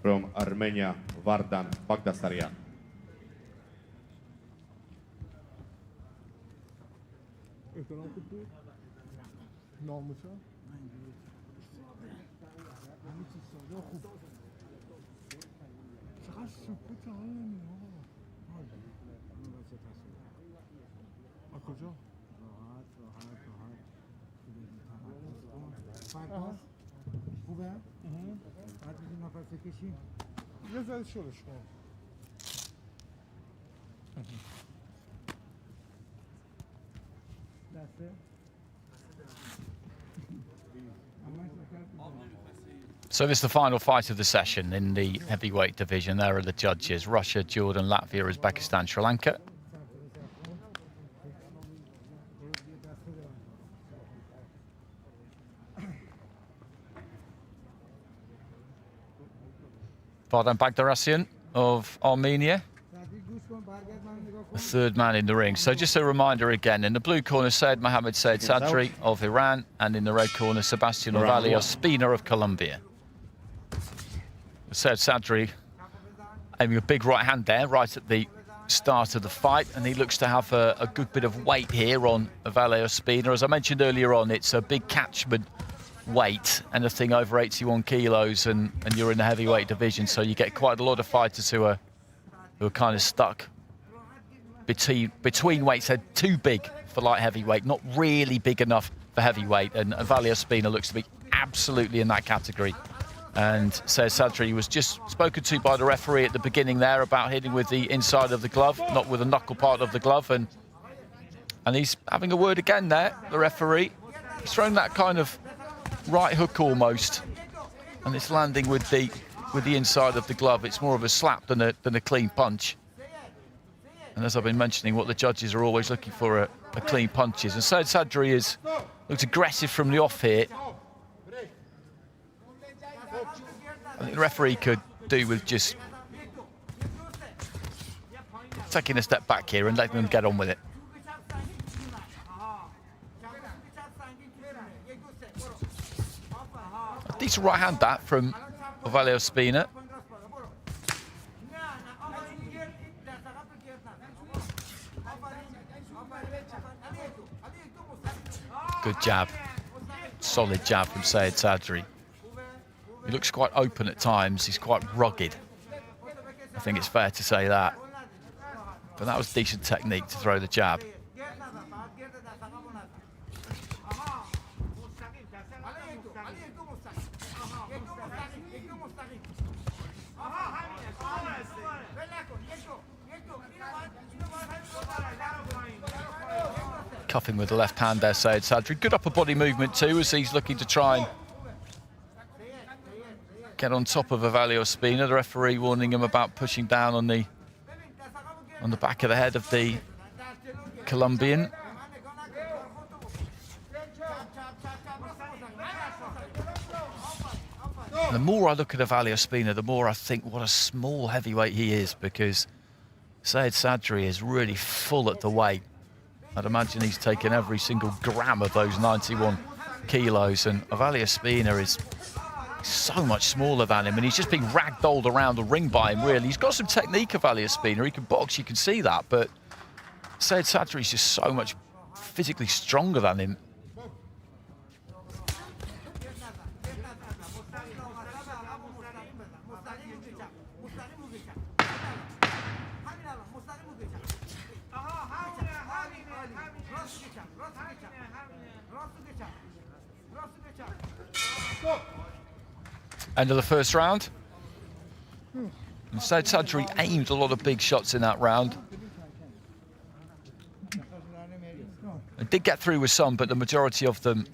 from Armenia, Vardan Bagdasaryan. خوبه؟ بعد میدیم نفس بکشیم یه ذره شلش کن دسته؟ So this is the final fight of the session in the heavyweight division. There are the judges: Russia, Jordan, Latvia, Uzbekistan, Sri Lanka. Vardan Bagdasaryan of Armenia, the third man in the ring. So just a reminder again, in the blue corner, Seyyedsadri of Iran, and in the red corner, Sebastian OVALLE OSPINA of Colombia. Seyyedsadri aiming a big right hand there, right at the start of the fight, and he looks to have a good bit of weight here on OVALLE OSPINA. As I mentioned earlier on, it's a big catchment weight, anything over 81 kilos, and you're in the heavyweight division, so you get quite a lot of fighters who are kind of stuck between weights. They're too big for light heavyweight, not really big enough for heavyweight, and OVALLE OSPINA looks to be absolutely in that category. And Seyyedsadri was just spoken to by the referee at the beginning there about hitting with the inside of the glove, not with the knuckle part of the glove, and he's having a word again there, the referee. He's thrown that kind of right hook almost, and it's landing with the inside of the glove. It's more of a slap than a clean punch. And as I've been mentioning, what the judges are always looking for are clean punches. And Seyyedsadri looks aggressive from the off here. I think the referee could do with just taking a step back here and letting them get on with it. A decent right hand that from OVALLE OSPINA. Good jab, solid jab from Seyyedsadri. He looks quite open at times, he's quite rugged. I think it's fair to say that. But that was decent technique to throw the jab. Cuffing with the left hand there, Seyyedsadri. Good upper body movement too, as he's looking to try and get on top of OVALLE OSPINA. The referee warning him about pushing down on the back of the head of the Colombian. The more I look at OVALLE OSPINA, the more I think what a small heavyweight he is, because Seyyedsadri is really full at the weight. I'd imagine he's taken every single gram of those 91 kilos, and OVALLE OSPINA is so much smaller than him, and he's just being ragdolled around the ring by him, really. He's got some technique, OVALLE OSPINA. He can box, you can see that, but Seyyedsadri is just so much physically stronger than him. End of the first round. Seyyedsadri aimed a lot of big shots in that round. It did get through with some, but the majority of them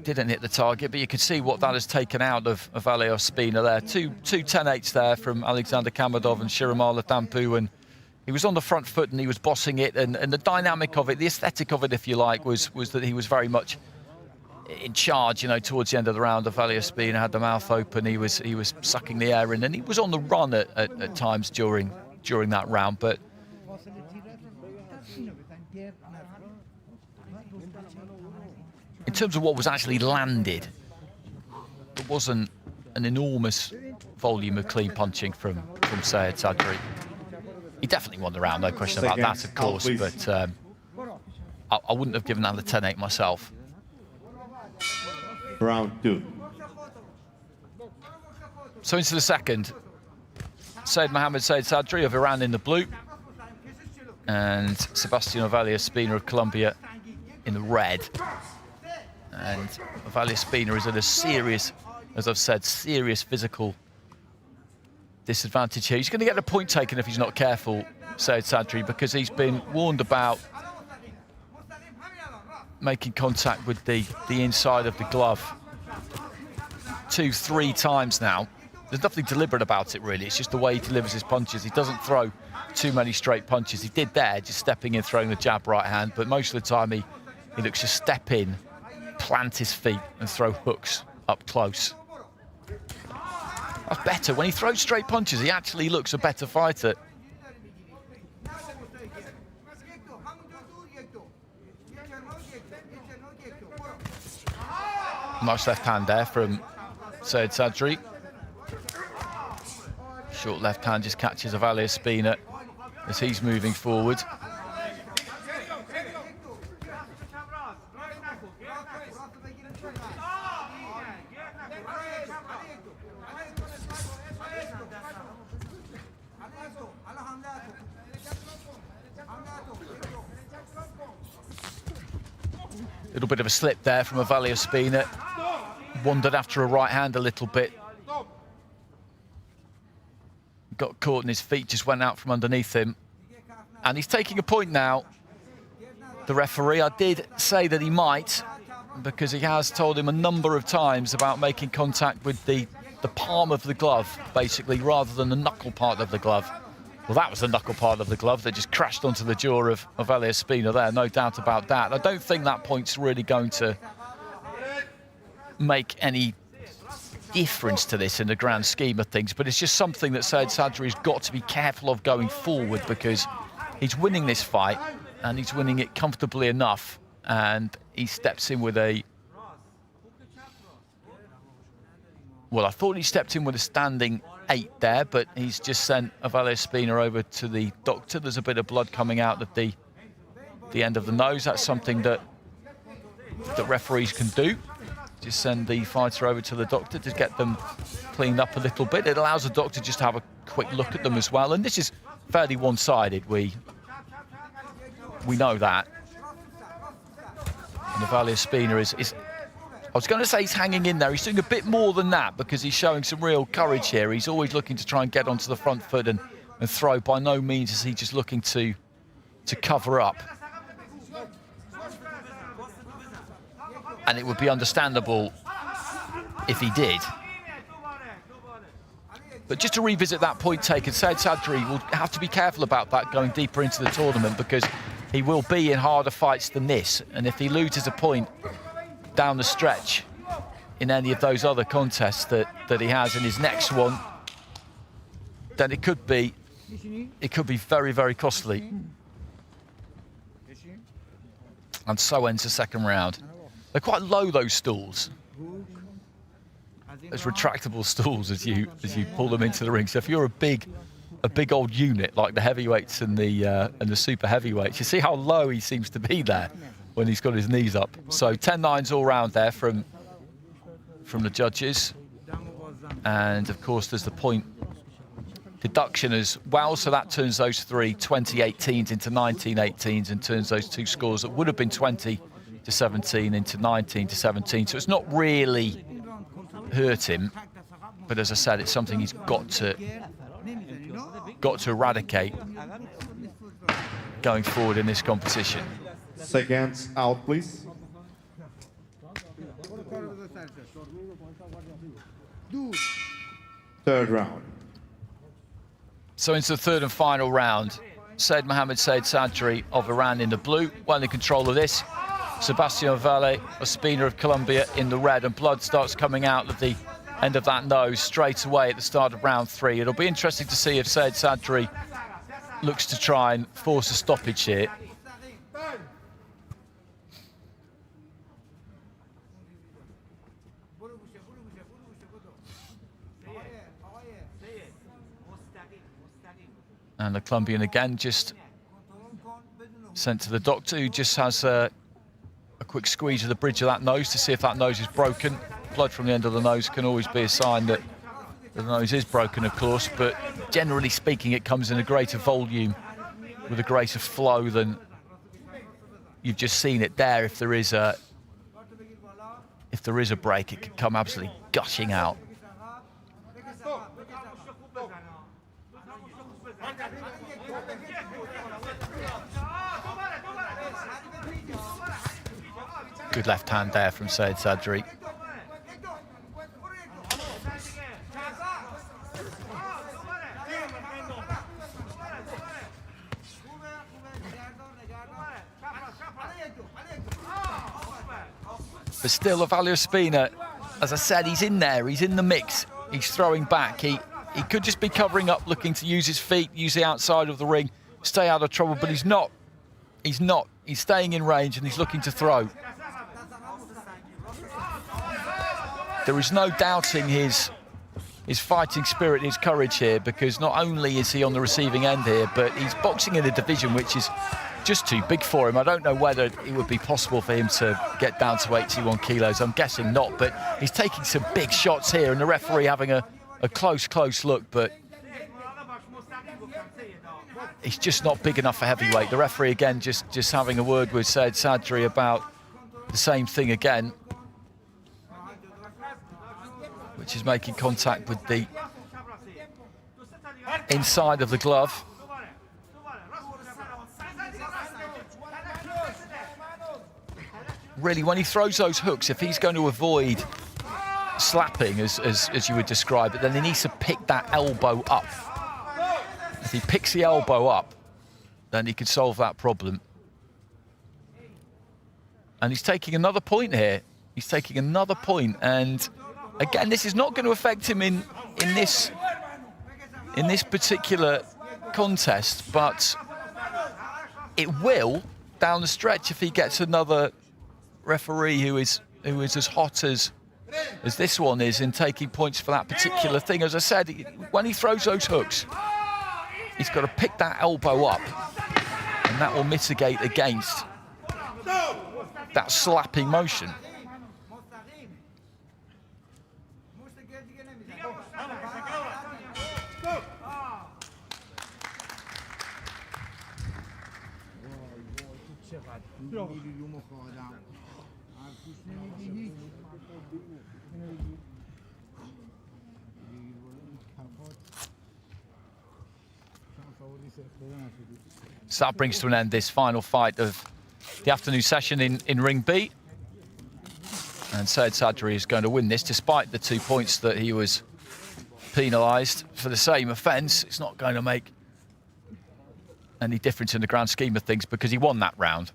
didn't hit the target. But you can see what that has taken out of OVALLE OSPINA there. Two 10-8s there from Alexander Kamadov and Shiramala Dampu, and he was on the front foot and he was bossing it, and the dynamic of it, the aesthetic of it, if you like, was that he was very much in charge, you know, towards the end of the round. OVALLE OSPINA had the mouth open, he was sucking the air in, and he was on the run at times during that round. But in terms of what was actually landed, there wasn't an enormous volume of clean punching from SEYYEDSADRI. He definitely won the round, no question about that, of course, but I wouldn't have given that a 10-8 myself. Round 2. So into the second. Seyyedmohammad SEYYEDSADRI of Iran in the blue, and Sebastian OVALLE Ospina of Colombia in the red. And OVALLE Ospina is at a serious, as I've said, serious physical disadvantage here. He's going to get a point taken if he's not careful, SEYYEDSADRI, because he's been warned about making contact with the inside of the glove 2-3 times now. There's nothing deliberate about it, really. It's just the way he delivers his punches. He doesn't throw too many straight punches. He did there, just stepping in, throwing the jab right hand, but most of the time he looks to step in, plant his feet and throw hooks up close. That's better. When he throws straight punches, he actually looks a better fighter. Nice left hand there from SEYYEDSADRI. Short left hand just catches OVALLE Ospina as he's moving forward. Little bit of a slip there from OVALLE Ospina. Wandered after a right hand a little bit. Got caught in his feet, just went out from underneath him. And he's taking a point now, the referee. I did say that he might, because he has told him a number of times about making contact with the palm of the glove, basically, rather than the knuckle part of the glove. Well, that was the knuckle part of the glove that just crashed onto the jaw of OVALLE Ospina there, no doubt about that. I don't think that point's really going to make any difference to this in the grand scheme of things, but it's just something that SEYYEDSADRI's got to be careful of going forward, because he's winning this fight and he's winning it comfortably enough, and he steps in with a... Well, I thought he stepped in with a standing 8 there, but he's just sent OVALLE Ospina over to the doctor. There's a bit of blood coming out at the end of the nose. That's something that referees can do. Just send the fighter over to the doctor to get them cleaned up a little bit. It allows the doctor just to have a quick look at them as well. And this is fairly one-sided. We know that. And OVALLE Ospina is... I was going to say he's hanging in there. He's doing a bit more than that, because he's showing some real courage here. He's always looking to try and get onto the front foot and throw. By no means is he just looking to cover up. And it would be understandable if he did. But just to revisit that point taken, SEYYEDSADRI will have to be careful about that going deeper into the tournament, because he will be in harder fights than this. And if he loses a point down the stretch in any of those other contests that he has in his next one, then it could be very, very costly. And so ends the second round. They're quite low, those stools. Those retractable stools as you pull them into the ring. So if you're a big old unit like the heavyweights and the super heavyweights, you see how low he seems to be there when he's got his knees up. So 10-9s all round there from the judges. And of course there's the point deduction as well, so that turns those 3 20-18s into 19-18s and turns those 2 scores that would have been 20-17 into 19-17. So it's not really hurt him, but as I said, it's something he's got to eradicate going forward in this competition. Seconds out, please. Third round. So into the third and final round. Seyyedmohammad SEYYEDSADRI of Iran in the blue, well in control of this. Sebastian OVALLE Ospina of Colombia in the red, and blood starts coming out at the end of that nose straight away at the start of round 3. It'll be interesting to see if SEYYEDSADRI looks to try and force a stoppage here. And the Colombian again just sent to the doctor, who just has a quick squeeze of the bridge of that nose to see if that nose is broken. Blood from the end of the nose can always be a sign that the nose is broken, of course, but generally speaking, it comes in a greater volume with a greater flow than you've just seen it there. If there is a break, it could come absolutely gushing out. Good left hand there from SEYYEDSADRI. But still, OVALLE OSPINA, as I said, he's in there, he's in the mix, he's throwing back. He could just be covering up, looking to use his feet, use the outside of the ring, stay out of trouble, but he's not. He's not. He's staying in range and he's looking to throw. There is no doubting his fighting spirit, his courage here, because not only is he on the receiving end here, but he's boxing in a division which is just too big for him. I don't know whether it would be possible for him to get down to 81 kilos. I'm guessing not, but he's taking some big shots here, and the referee having a close look, but he's just not big enough for heavyweight. The referee again just having a word with SEYYEDSADRI about the same thing again, which is making contact with the inside of the glove. Really, when he throws those hooks, if he's going to avoid slapping, as you would describe it, then he needs to pick that elbow up. If he picks the elbow up, then he could solve that problem. And he's taking another point here. He's taking another point, and again, this is not going to affect him in this particular contest, but it will down the stretch if he gets another referee who is as hot as this one is in taking points for that particular thing. As I said, when he throws those hooks, he's got to pick that elbow up, and that will mitigate against that slapping motion. So that brings to an end this final fight of the afternoon session in Ring B. And SEYYEDSADRI is going to win this, despite the 2 points that he was penalised for the same offence. It's not going to make any difference in the grand scheme of things because he won that round.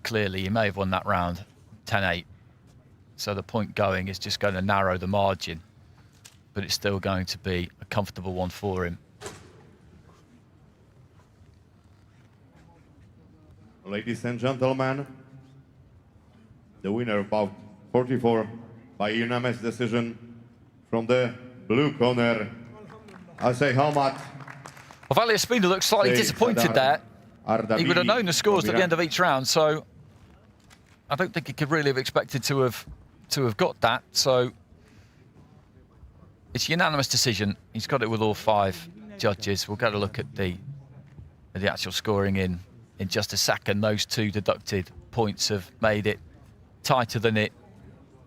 Clearly, he may have won that round 10-8. So the point going is just going to narrow the margin, but it's still going to be a comfortable one for him. Ladies and gentlemen, the winner bout 44 by unanimous decision from the blue corner, Seyyedmohammad. OVALLE OSPINA looks slightly disappointed there. He would have known the scores at the end of each round, so I don't think he could really have expected to have got that. So it's a unanimous decision. He's got it with all 5 judges. We'll get a look at the actual scoring in just a second. Those 2 deducted points have made it tighter than it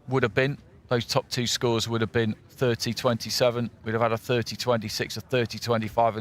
would have been. Those top 2 scores would have been 30-27. We'd have had a 30-26, a 30-25.